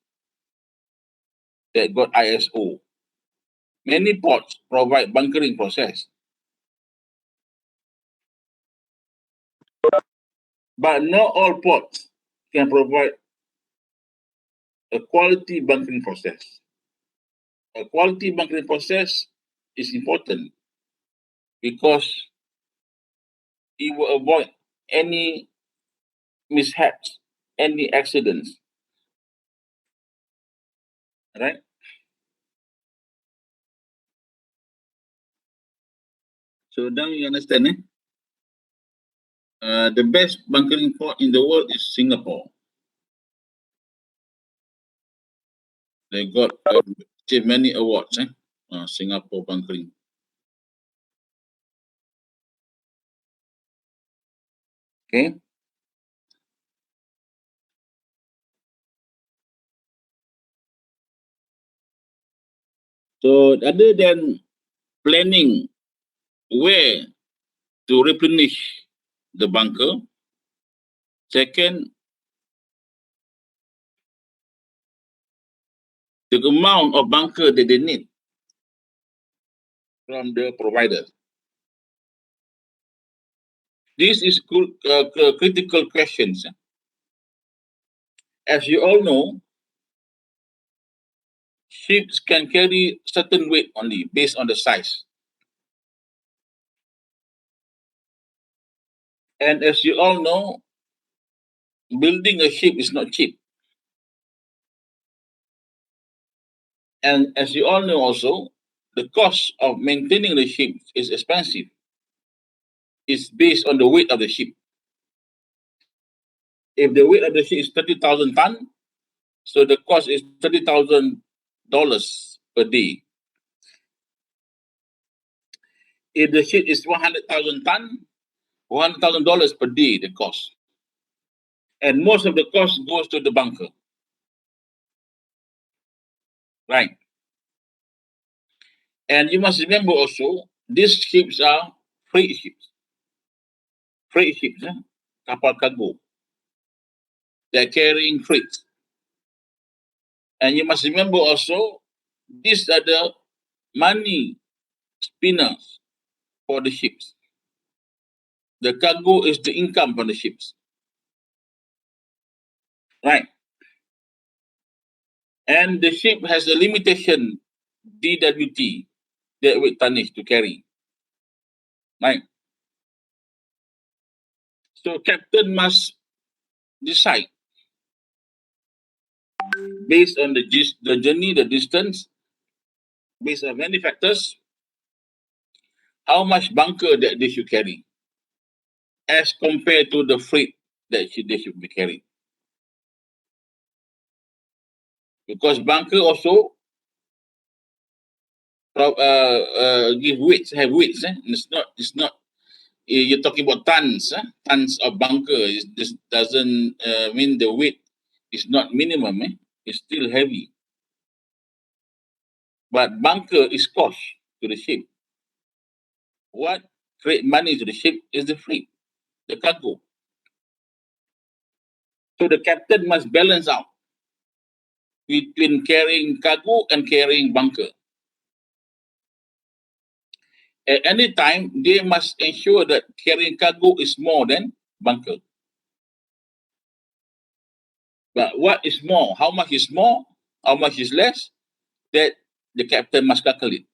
that got ISO. Many ports provide bunkering process, but not all ports can provide a quality bunkering process. A quality bunkering process is important because it will avoid any mishaps, any accidents, right? So now you understand, eh? The best bunkering port in the world is Singapore. They got achieved many awards, eh? Singapore bunkering. Okay. So other than planning where to replenish the bunker, second, the amount of bunker that they need from the provider. This is critical questions. As you all know, ships can carry certain weight only based on the size. And as you all know, building a ship is not cheap. And as you all know also, the cost of maintaining the ship is expensive. It's based on the weight of the ship. If the weight of the ship is 30,000 tons, so the cost is $30,000 per day. If the ship is 100,000 tons, $100,000 per day, the cost. And most of the cost goes to the bunker. Right. And you must remember also, these ships are freight ships. Freight ships, kapal cargo. They're carrying freight. And you must remember also, these are the money spinners for the ships. The cargo is the income from the ships. Right. And the ship has a limitation DWT, deadweight tonnage to carry. Right. So captain must decide based on the journey, the distance, based on many factors, how much bunker that they should carry as compared to the freight that they should be carried. Because bunker also give weights, have weights. It's not. You're talking about tons, tons of bunker. This doesn't mean the weight is not minimum. It's still heavy. But bunker is cost to the ship. What create money to the ship is the freight, the cargo. So the captain must balance out between carrying cargo and carrying bunker. At any time, they must ensure that carrying cargo is more than bunker. But what is more? How much is more? How much is less? That the captain must calculate.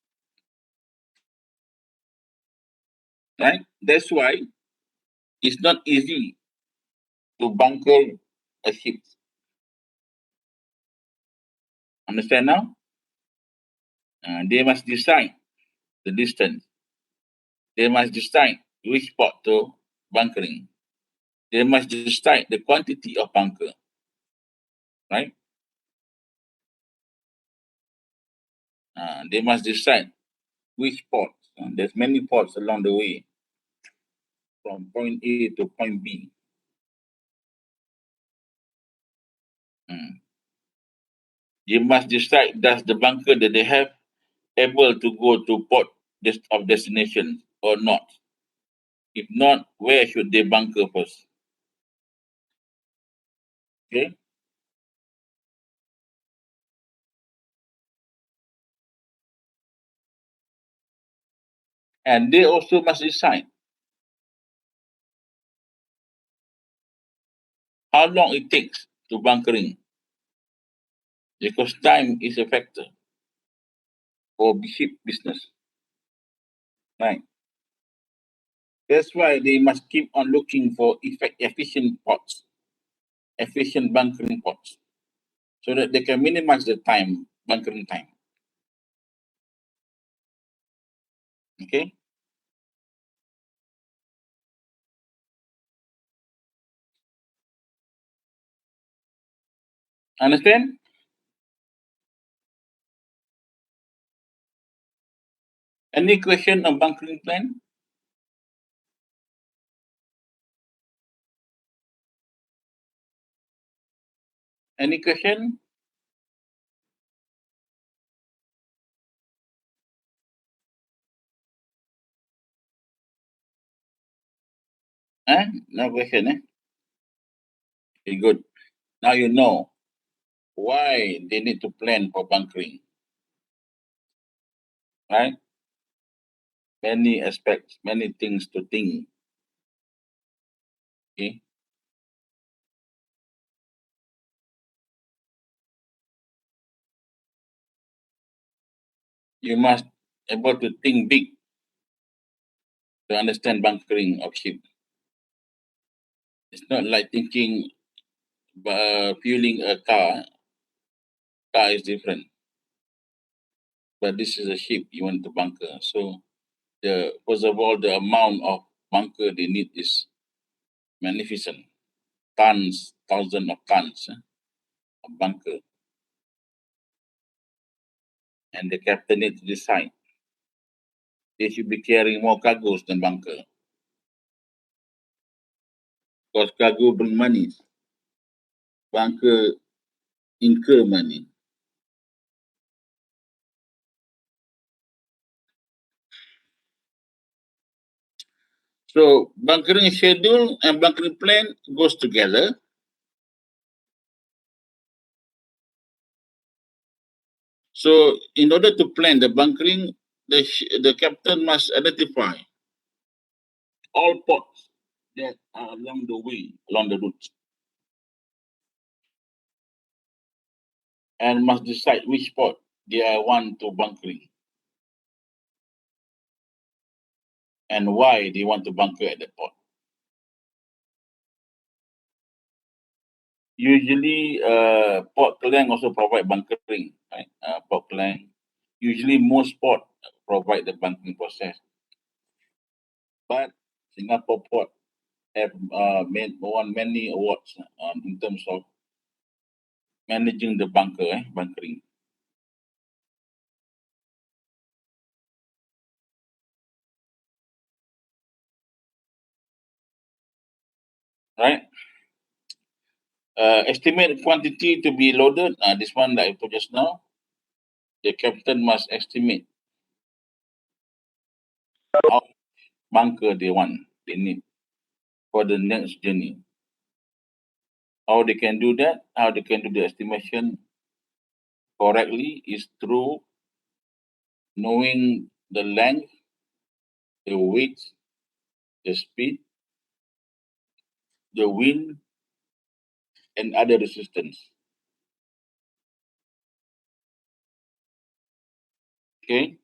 Right? That's why it's not easy to bunker a ship. Understand now? They must decide the distance. They must decide which spot to bunkering. They must decide the quantity of bunker. Right? They must decide which port. There's many ports along the way from point A to point B. They must decide does the bunker that they have able to go to port of destination or not. If not, where should they bunker first? Okay. And they also must decide how long it takes to bunkering, because time is a factor for ship business. Right. That's why they must keep on looking for efficient ports, efficient bunkering ports, so that they can minimize the time, bunkering time. Okay. Understand? Any question on bunkering plan? Any question? No question, Okay, good. Now you know why they need to plan for bunkering, right? Many aspects, many things to think. Okay. You must able to think big to understand bunkering of ship. It's not like thinking fueling a car. Car is different, but this is a ship you want to bunker. So the first of all, the amount of bunker they need is magnificent. Tons, thousands of tons of bunker, and the captain needs to decide they should be carrying more cargoes than bunker, because cargo bring money, bunker incur money. So bunkering schedule and bunkering plan goes together. So in order to plan the bunkering, the captain must identify all ports that are along the way, along the route, and must decide which port they want to bunkering and why they want to bunker at that port. Usually, Port Klang also provide bunkering, right? Port Klang. Usually, most port provide the bunkering process, but Singapore port have won many awards in terms of managing the bunkering. Right? Estimate quantity to be loaded. This one that I told just now. The captain must estimate how bunker they need for the next journey. How they can do that, how they can do the estimation correctly is through knowing the length, the weight, the speed, the wind, and other resistance. Okay?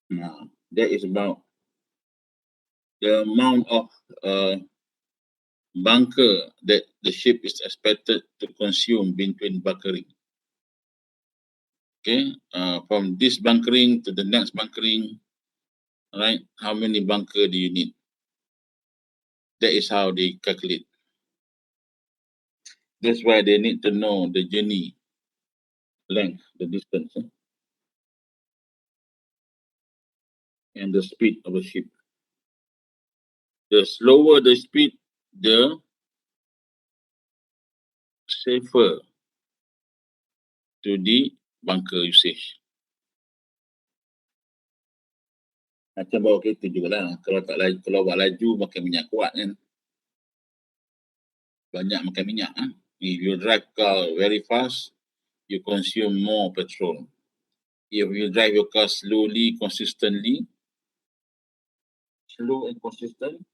Now, that is about the amount of bunker that the ship is expected to consume between bunkering. Okay, from this bunkering to the next bunkering, right? How many bunker do you need? That is how they calculate. That's why they need to know the journey length, the distance, and the speed of the ship. The slower the speed, the safer to the bunker usage. Macam bawa kereta jugalah. Kalau tak laju, kalau buat laju makan minyak kuat kan. Banyak makan minyak. If you drive car very fast, you consume more petrol. If you drive your car slowly, consistently, slow and consistent,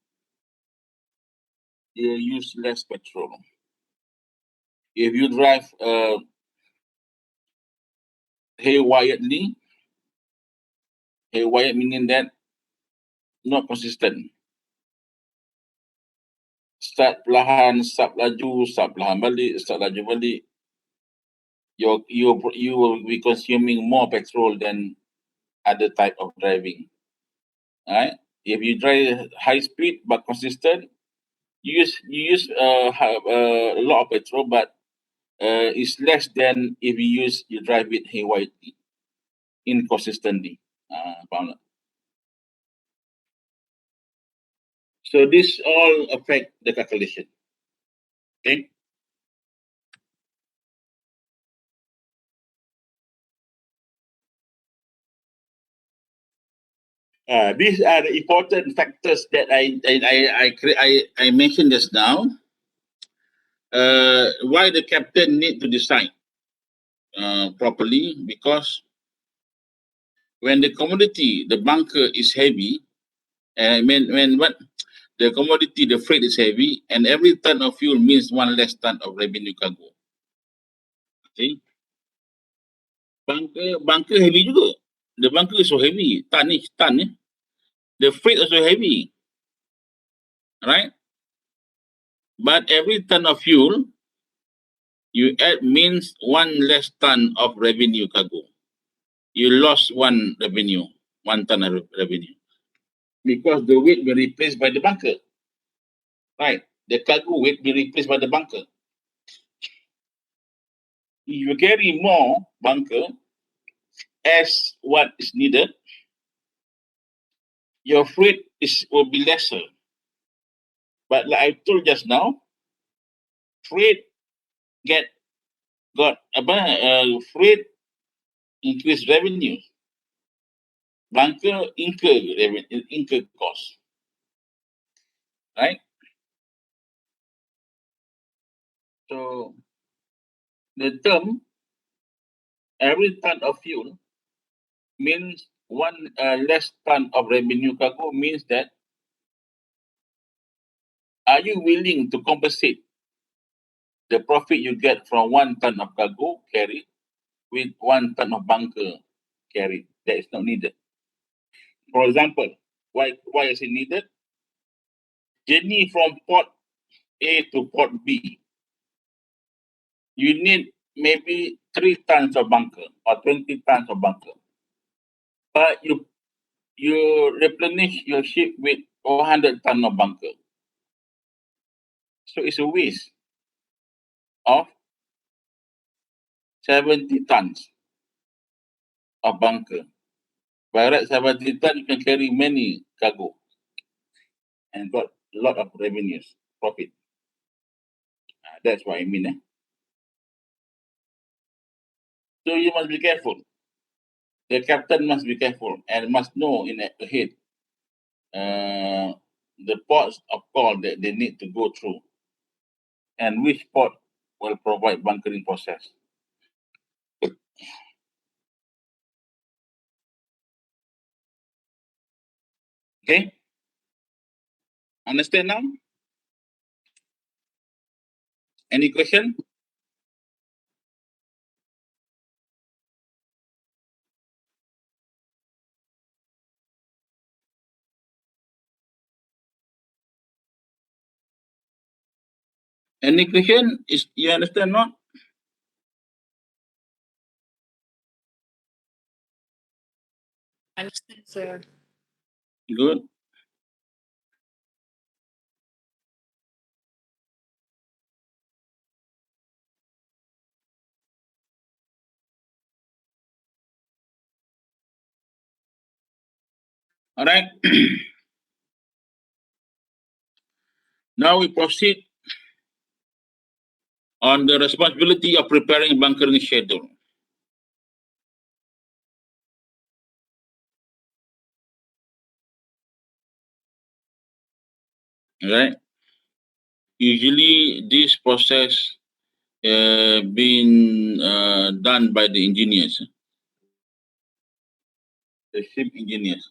you use less petrol. If you drive haywire meaning that not consistent. Start perlahan, start laju, start perlahan balik, start laju balik. You will be consuming more petrol than other type of driving. Alright? If you drive high speed but consistent, you use a lot of petrol, but it's less than if you drive it haywire inconsistently. Faham tak? So this all affect the calculation. Okay. These are the important factors that I mentioned just now. Why the captain need to decide properly? Because when the commodity, the bunker is heavy, when what the commodity, the freight is heavy, and every ton of fuel means one less ton of revenue cargo. Okay. Bunker heavy juga. The bunker is so heavy. Ton. The freight also heavy. Right? But every ton of fuel you add means one less ton of revenue cargo. You lost one ton of revenue. Because the weight will be replaced by the bunker. Right? The cargo weight will be replaced by the bunker. If you carry more bunker as what is needed, your freight will be lesser. But like I told just now, freight freight increase revenue. Bunker incur cost. Right? So the term every ton of fuel means one less ton of revenue cargo means that are you willing to compensate the profit you get from 1 ton of cargo carried with 1 ton of bunker carried? That is not needed. For example, why is it needed? Journey from port A to port B. You need maybe 3 tons of bunker or 20 tons of bunker, but you replenish your ship with 400 tons of bunker. So it's a waste of 70 tons of bunker. By right, 70 tons, you can carry many cargo and got a lot of revenues, profit. That's what I mean. So you must be careful. The captain must be careful and must know in ahead the ports of call that they need to go through and which port will provide bunkering process. Okay? Understand now? Any question? Any question? Is you understand not? Understand, sir. Good. All right. Now we proceed on the responsibility of preparing bunkering schedule. All right. Usually, this process been done by the engineers, the ship engineers.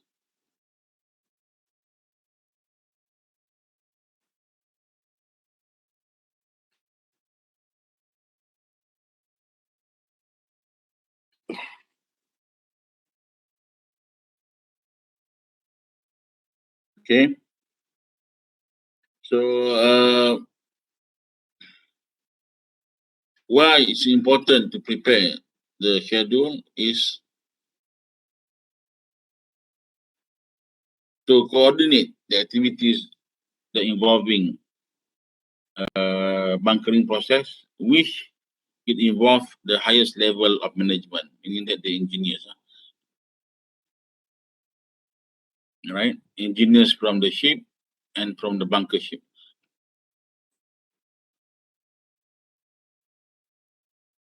Okay. So why it's important to prepare the schedule is to coordinate the activities that involving bunkering process, which it involve the highest level of management, meaning that the engineers, right? Engineers from the ship and from the bunker ship.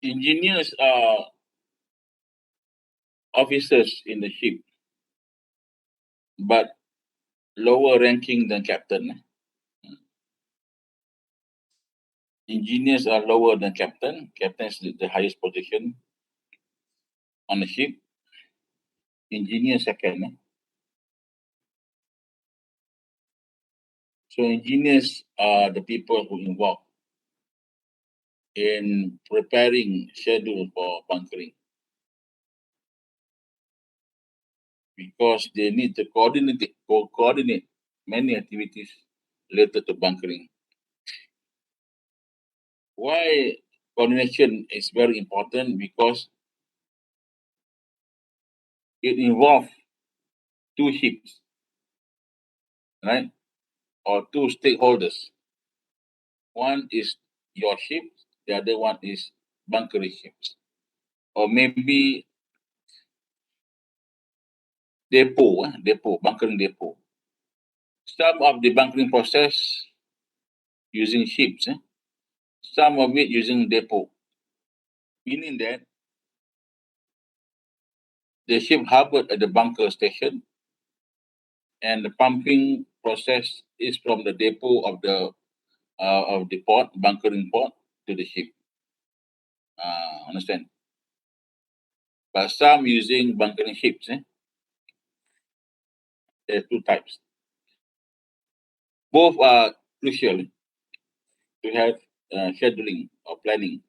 Engineers are officers in the ship, but lower ranking than captain. Engineers are lower than captain. Captain is the highest position on the ship. Engineer second. So engineers are the people who involved in preparing schedule for bunkering because they need to coordinate many activities related to bunkering. Why coordination is very important? Because it involves two ships, right? Or two stakeholders. One is your ship, the other one is bunkering ships. Or maybe depot, bunkering depot. Some of the bunkering process using ships, some of it using depot, meaning that the ship harbored at the bunker station and the pumping process is from the depot of the port, bunkering port to the ship. Understand? But some using bunkering ships. There are two types. Both are crucial to have scheduling or planning,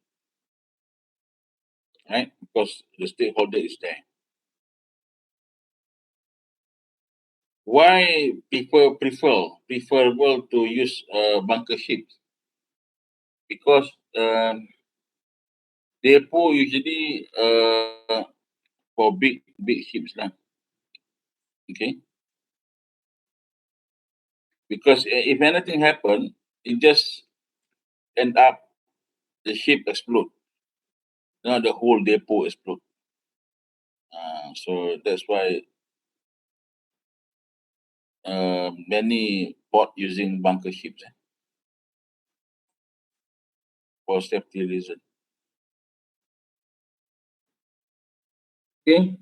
right? Because the stakeholder is there. Why people preferable to use bunker ships? Because depot usually for big ships lah. Okay, because if anything happen, it just end up the ship explode, not the whole depot explode. So that's why many port using bunker ships for safety reason. Okay.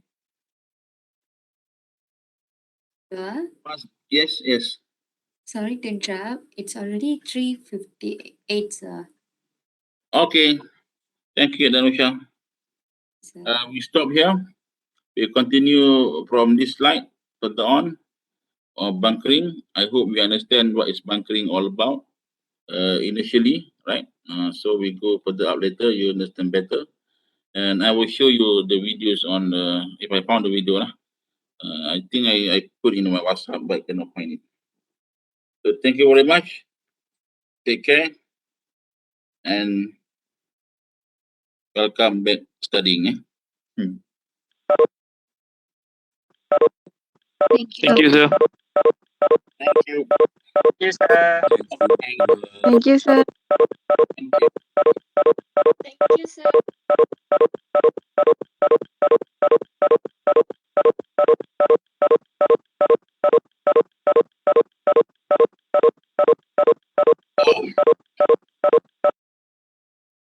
Sir, Yes, yes. sorry to interrupt. It's already 3:58, sir. Okay. Thank you, Danusha. Sir. We stop here. We continue from this slide further on bunkering. I hope we understand what is bunkering all about initially, right? So we go further up later, you understand better. And I will show you the videos on, if I found the video. I think I put in my WhatsApp, but I cannot find it. So thank you very much. Take care. And welcome back studying. Hmm. Thank you. sir. Thank you. Yes, sir. Thank you, sir. Thank you. Thank you, sir. Oh.